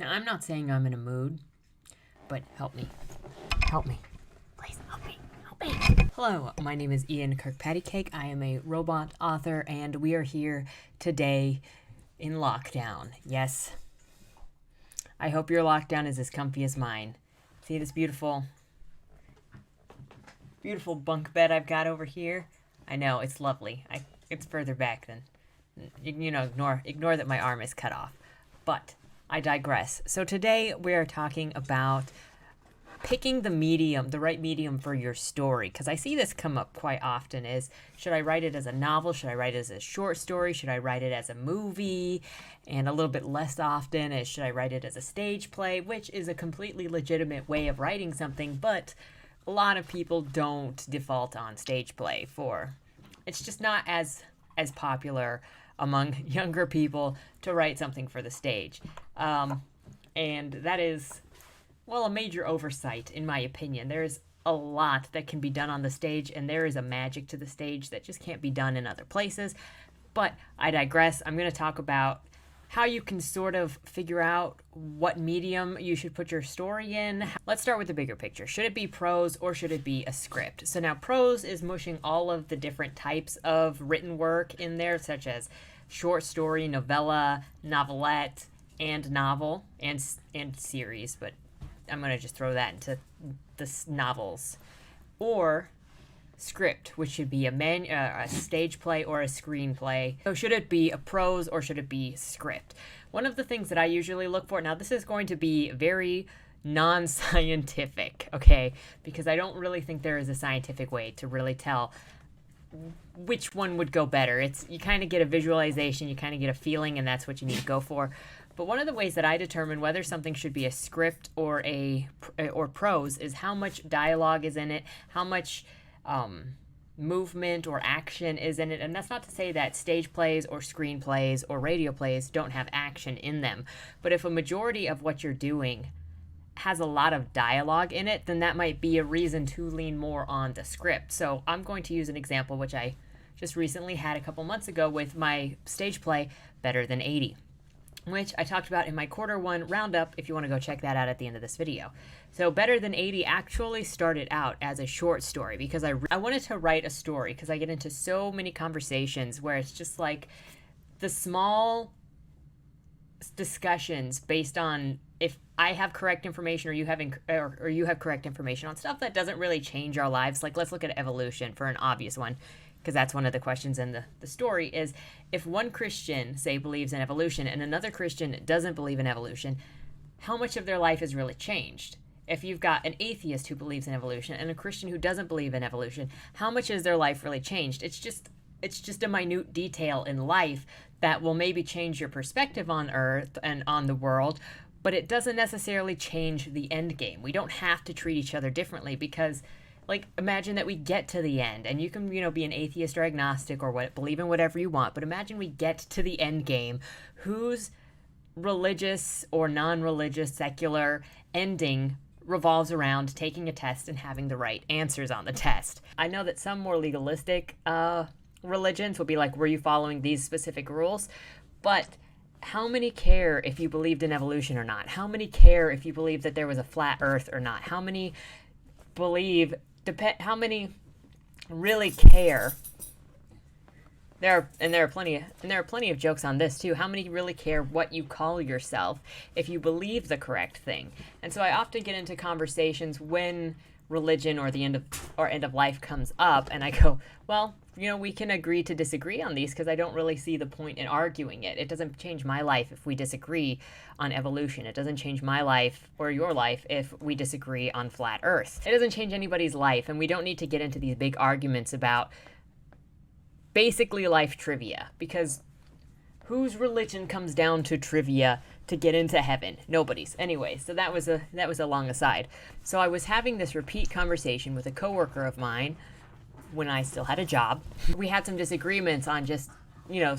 Now, I'm not saying I'm in a mood, but help me. Help me. Please help me. Help me. Hello, my name is Ian Kirkpatrick. I am a robot author, and we are here today in lockdown. Yes. I hope your lockdown is as comfy as mine. See this beautiful bunk bed I've got over here? I know, it's lovely. It's further back than, ignore that my arm is cut off. But I digress. So today we're talking about picking the right medium for your story. Because I see this come up quite often is, should I write it as a novel? Should I write it as a short story? Should I write it as a movie? And a little bit less often is, should I write it as a stage play? Which is a completely legitimate way of writing something, but a lot of people don't default on stage play it's just not as popular among younger people to write something for the stage. And that is, a major oversight, in my opinion. There's a lot that can be done on the stage, and there is a magic to the stage that just can't be done in other places. But I digress. I'm going to talk about how you can sort of figure out what medium you should put your story in. Let's start with the bigger picture. Should it be prose or should it be a script? So now prose is mushing all of the different types of written work in there, such as short story, novella, novelette, and novel, and series, but I'm going to just throw that into the novels. Or script, which should be a stage play or a screenplay. So should it be a prose or should it be script? One of the things that I usually look for, now this is going to be very non-scientific, okay? Because I don't really think there is a scientific way to really tell which one would go better. You kind of get a visualization, you kind of get a feeling, and that's what you need to go for. But one of the ways that I determine whether something should be a script or prose is how much dialogue is in it, how much movement or action is in it. And that's not to say that stage plays or screenplays or radio plays don't have action in them. But if a majority of what you're doing has a lot of dialogue in it, then that might be a reason to lean more on the script. So I'm going to use an example which I just recently had a couple months ago with my stage play, Better Than 80. Which I talked about in my Q1 roundup, if you want to go check that out at the end of this video. So Better Than 80 actually started out as a short story because I wanted to write a story because I get into so many conversations where it's just like the small discussions based on if I have correct information or you have correct information on stuff that doesn't really change our lives. Like, let's look at evolution for an obvious one, because that's one of the questions in the story is, if one Christian, say, believes in evolution and another Christian doesn't believe in evolution, how much of their life has really changed? If you've got an atheist who believes in evolution and a Christian who doesn't believe in evolution, how much has their life really changed? It's just a minute detail in life that will maybe change your perspective on Earth and on the world, but it doesn't necessarily change the end game. We don't have to treat each other differently because, like, imagine that we get to the end, and you can, be an atheist or agnostic or believe in whatever you want, but imagine we get to the end game. Whose religious or non-religious secular ending revolves around taking a test and having the right answers on the test? I know that some more legalistic religions will be like, were you following these specific rules? But how many care if you believed in evolution or not? How many care if you believe that there was a flat earth or not? How many how many really care? There are plenty of jokes on this too. How many really care what you call yourself if you believe the correct thing? And so I often get into conversations when religion or the end of life comes up, and I go, well, we can agree to disagree on these because I don't really see the point in arguing it. It doesn't change my life if we disagree on evolution. It doesn't change my life or your life if we disagree on flat Earth. It doesn't change anybody's life, and we don't need to get into these big arguments about basically life trivia, because whose religion comes down to trivia to get into heaven? Nobody's. Anyway, so that was a long aside. So I was having this repeat conversation with a coworker of mine when I still had a job. We had some disagreements on just,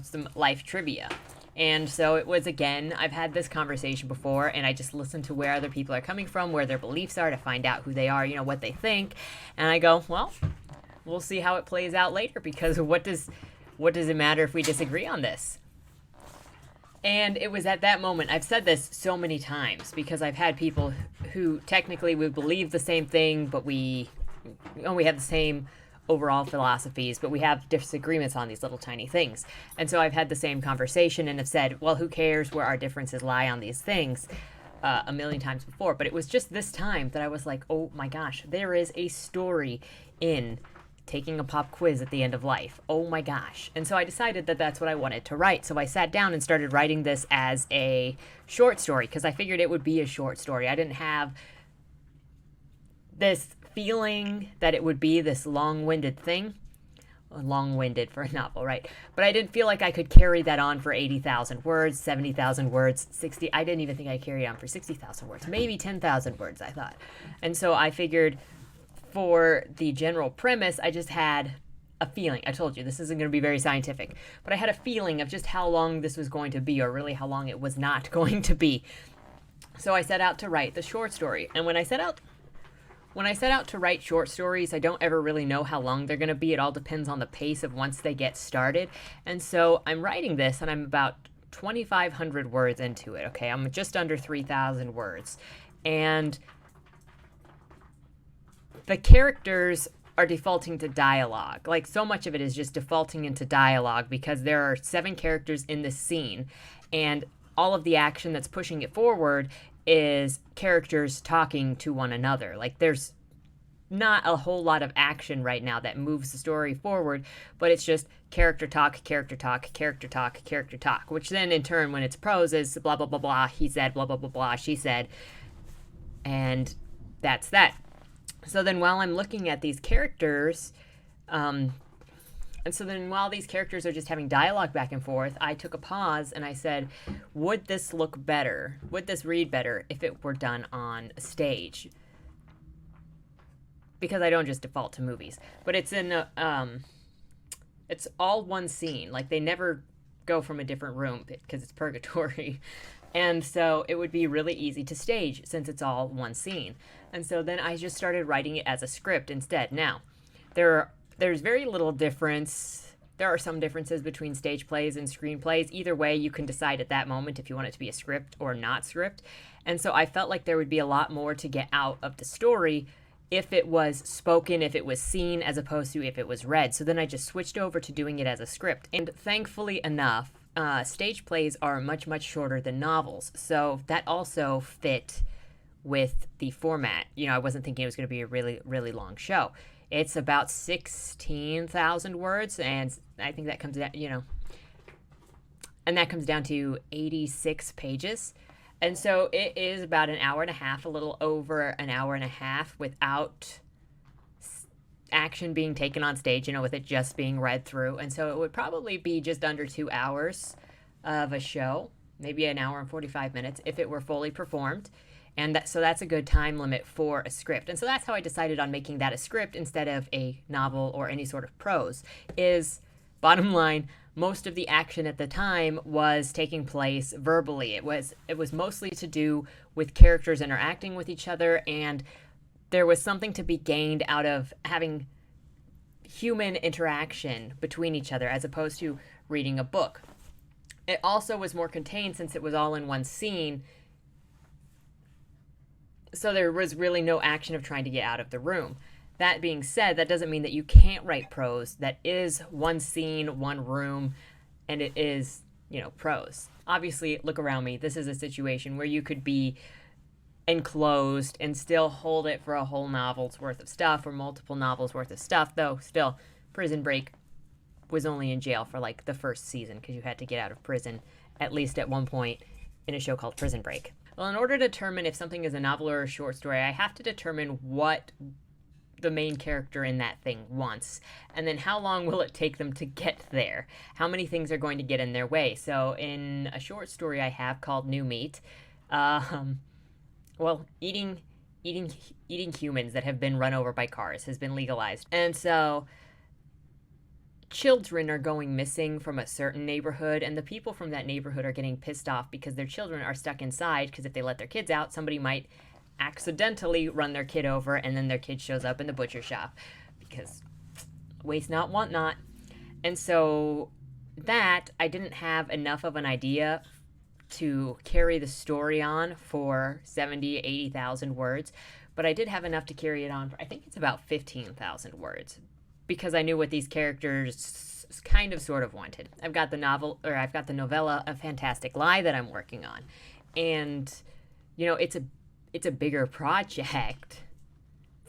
some life trivia. And so it was, again, I've had this conversation before, and I just listen to where other people are coming from, where their beliefs are, to find out who they are, what they think. And I go, well, we'll see how it plays out later, because what does it matter if we disagree on this? And it was at that moment, I've said this so many times because I've had people who technically would believe the same thing, but we have the same overall philosophies, but we have disagreements on these little tiny things. And so I've had the same conversation and have said, well, who cares where our differences lie on these things, a million times before. But it was just this time that I was like, oh my gosh, there is a story in taking a pop quiz at the end of life. Oh my gosh. And so I decided that that's what I wanted to write. So I sat down and started writing this as a short story because I figured it would be a short story. I didn't have this feeling that it would be this long-winded thing. Long-winded for a novel, right? But I didn't feel like I could carry that on for 80,000 words, 70,000 words, 60. I didn't even think I carried on for 60,000 words, maybe 10,000 words, I thought. And so I figured for the general premise, I just had a feeling. I told you this isn't going to be very scientific, but I had a feeling of just how long this was going to be, or really how long it was not going to be. So I set out to write the short story. And when I set out to write short stories, I don't ever really know how long they're going to be. It all depends on the pace of once they get started. And so I'm writing this, and I'm about 2,500 words into it, okay? I'm just under 3,000 words. And the characters are defaulting to dialogue. Like, so much of it is just defaulting into dialogue because there are 7 characters in this scene, and all of the action that's pushing it forward is characters talking to one another. Like, there's not a whole lot of action right now that moves the story forward, but it's just character talk, character talk, character talk, character talk, which then in turn, when it's prose, is blah, blah, blah, blah, he said, blah, blah, blah, blah, she said, and that's that. So then while I'm looking at these characters, and so then while these characters are just having dialogue back and forth, I took a pause and I said, would this look better? Would this read better if it were done on a stage? Because I don't just default to movies. But it's it's all one scene. Like, they never go from a different room because it's purgatory. And so it would be really easy to stage since it's all one scene. And so then I just started writing it as a script instead. Now, there's very little difference. There are some differences between stage plays and screenplays. Either way, you can decide at that moment if you want it to be a script or not script. And so I felt like there would be a lot more to get out of the story if it was spoken, if it was seen, as opposed to if it was read. So then I just switched over to doing it as a script. And thankfully enough, stage plays are much, much shorter than novels. So that also fit with the format. You know, I wasn't thinking it was going to be a really, really long show. It's about 16,000 words, and I think that comes down, and that comes down to 86 pages. And so it is about an hour and a half, a little over an hour and a half without action being taken on stage, with it just being read through. And so it would probably be just under 2 hours of a show, maybe an hour and 45 minutes if it were fully performed. And so that's a good time limit for a script. And so that's how I decided on making that a script instead of a novel or any sort of prose. Is, bottom line, most of the action at the time was taking place verbally. It was mostly to do with characters interacting with each other, and there was something to be gained out of having human interaction between each other as opposed to reading a book. It also was more contained since it was all in one scene. So there was really no action of trying to get out of the room. That being said, that doesn't mean that you can't write prose that is one scene, one room, and it is, prose. Obviously, look around me. This is a situation where you could be enclosed and still hold it for a whole novel's worth of stuff or multiple novels worth of stuff, though still, Prison Break was only in jail for like the first season because you had to get out of prison at least at one point in a show called Prison Break. Well, in order to determine if something is a novel or a short story, I have to determine what the main character in that thing wants, and then how long will it take them to get there? How many things are going to get in their way? So in a short story I have called New Meat, eating humans that have been run over by cars has been legalized. And so children are going missing from a certain neighborhood, and the people from that neighborhood are getting pissed off because their children are stuck inside, because if they let their kids out, somebody might accidentally run their kid over, and then their kid shows up in the butcher shop because waste not, want not. And so that, I didn't have enough of an idea to carry the story on for 70, 80,000 words, but I did have enough to carry it on for, I think it's about 15,000 words, because I knew what these characters kind of sort of wanted. I've got the novella A Fantastic Lie that I'm working on. And it's a bigger project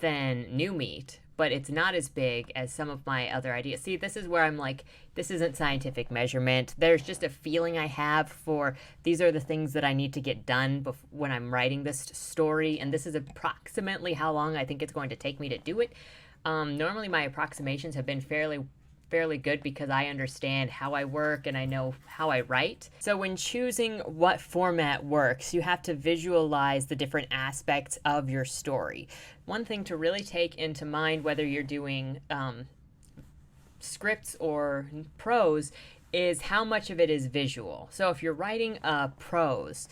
than New Meat, but it's not as big as some of my other ideas. See, this is where I'm like, this isn't scientific measurement. There's just a feeling I have for these are the things that I need to get done when I'm writing this story, and this is approximately how long I think it's going to take me to do it. Normally my approximations have been fairly good because I understand how I work and I know how I write. So when choosing what format works, you have to visualize the different aspects of your story. One thing to really take into mind, whether you're doing scripts or prose, is how much of it is visual. So if you're writing prose,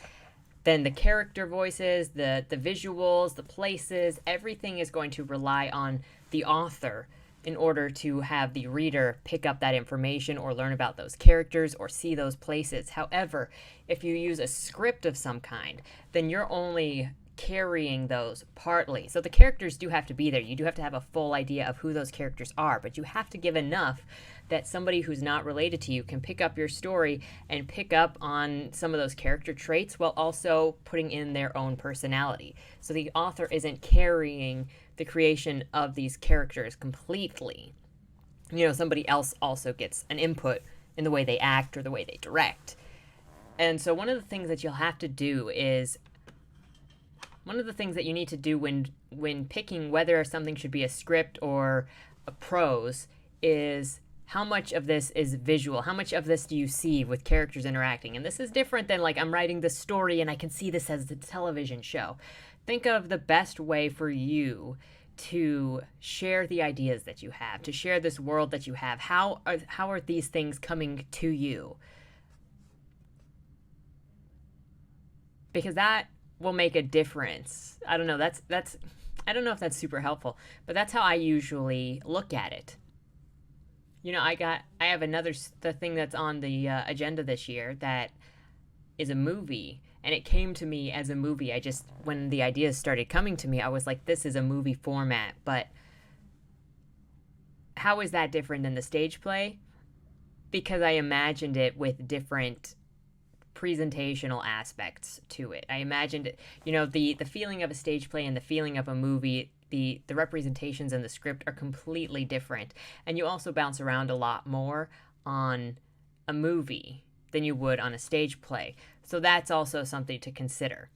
then the character voices, the visuals, the places, everything is going to rely on the author in order to have the reader pick up that information or learn about those characters or see those places. However, if you use a script of some kind, then you're only carrying those partly. So the characters do have to be there. You do have to have a full idea of who those characters are, but you have to give enough that somebody who's not related to you can pick up your story and pick up on some of those character traits while also putting in their own personality. So the author isn't carrying the creation of these characters completely. Somebody else also gets an input in the way they act or the way they direct. And so one of the things that you'll have to do is one of the things that you need to do when picking whether something should be a script or a prose is how much of this is visual? How much of this do you see with characters interacting? And this is different than like I'm writing this story and I can see this as a television show. Think of the best way for you to share the ideas that you have, to share this world that you have. How are these things coming to you? Because that will make a difference. I don't know. I don't know if that's super helpful, but that's how I usually look at it. I have the thing that's on the agenda this year that is a movie, and it came to me as a movie. When the ideas started coming to me, I was like, this is a movie format, but how is that different than the stage play? Because I imagined it with different presentational aspects to it. I imagined it, the feeling of a stage play and the feeling of a movie, the representations in the script are completely different. And you also bounce around a lot more on a movie than you would on a stage play. So that's also something to consider.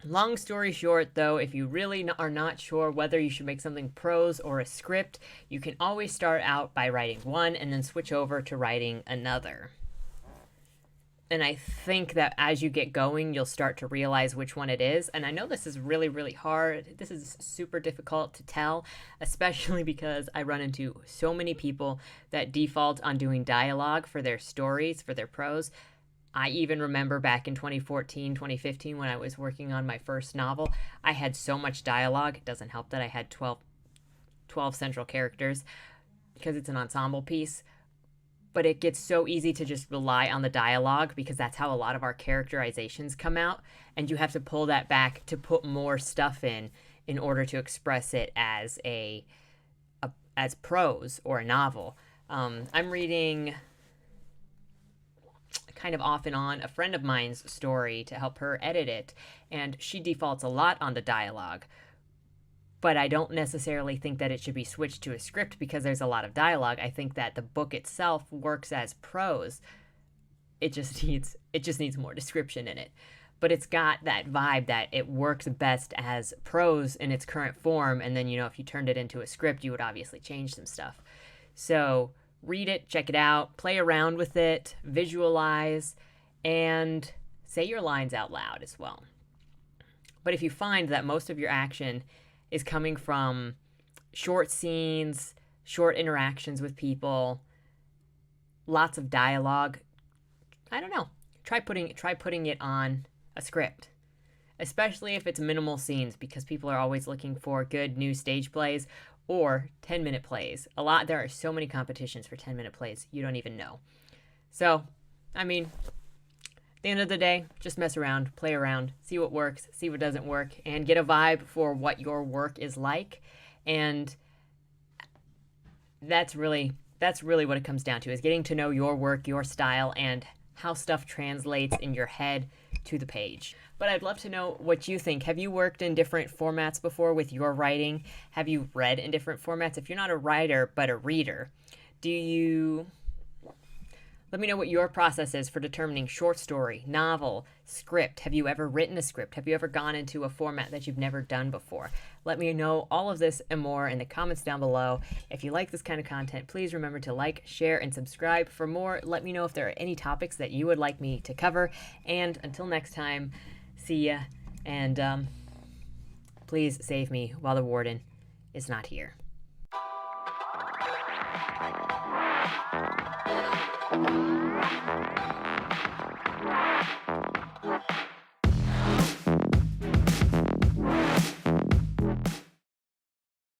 Long story short, though, if you really are not sure whether you should make something prose or a script, you can always start out by writing one and then switch over to writing another. And I think that as you get going, you'll start to realize which one it is. And I know this is really, really hard. This is super difficult to tell, especially because I run into so many people that default on doing dialogue for their stories, for their prose. I even remember back in 2014, 2015, when I was working on my first novel, I had so much dialogue. It doesn't help that I had 12 central characters because it's an ensemble piece. But it gets so easy to just rely on the dialogue because that's how a lot of our characterizations come out. And you have to pull that back to put more stuff in order to express it as as prose or a novel. I'm reading kind of off and on a friend of mine's story to help her edit it. And she defaults a lot on the dialogue. But I don't necessarily think that it should be switched to a script because there's a lot of dialogue. I think that the book itself works as prose. It just needs more description in it. But it's got that vibe that it works best as prose in its current form. And then, if you turned it into a script, you would obviously change some stuff. So read it, check it out, play around with it, visualize, and say your lines out loud as well. But if you find that most of your action is coming from short scenes, short interactions with people, lots of dialogue, I don't know. Try putting it on a script, especially if it's minimal scenes, because people are always looking for good new stage plays or 10-minute plays. There are so many competitions for 10-minute plays, you don't even know. So, the end of the day, just mess around, play around, see what works, see what doesn't work, and get a vibe for what your work is like. And that's really what it comes down to, is getting to know your work, your style, and how stuff translates in your head to the page. But I'd love to know what you think. Have you worked in different formats before with your writing? Have you read in different formats? If you're not a writer but a reader, let me know what your process is for determining short story, novel, script. Have you ever written a script? Have you ever gone into a format that you've never done before? Let me know all of this and more in the comments down below. If you like this kind of content, please remember to like, share, and subscribe for more. Let me know if there are any topics that you would like me to cover. And until next time, see ya. And please save me while the warden is not here. Thank you.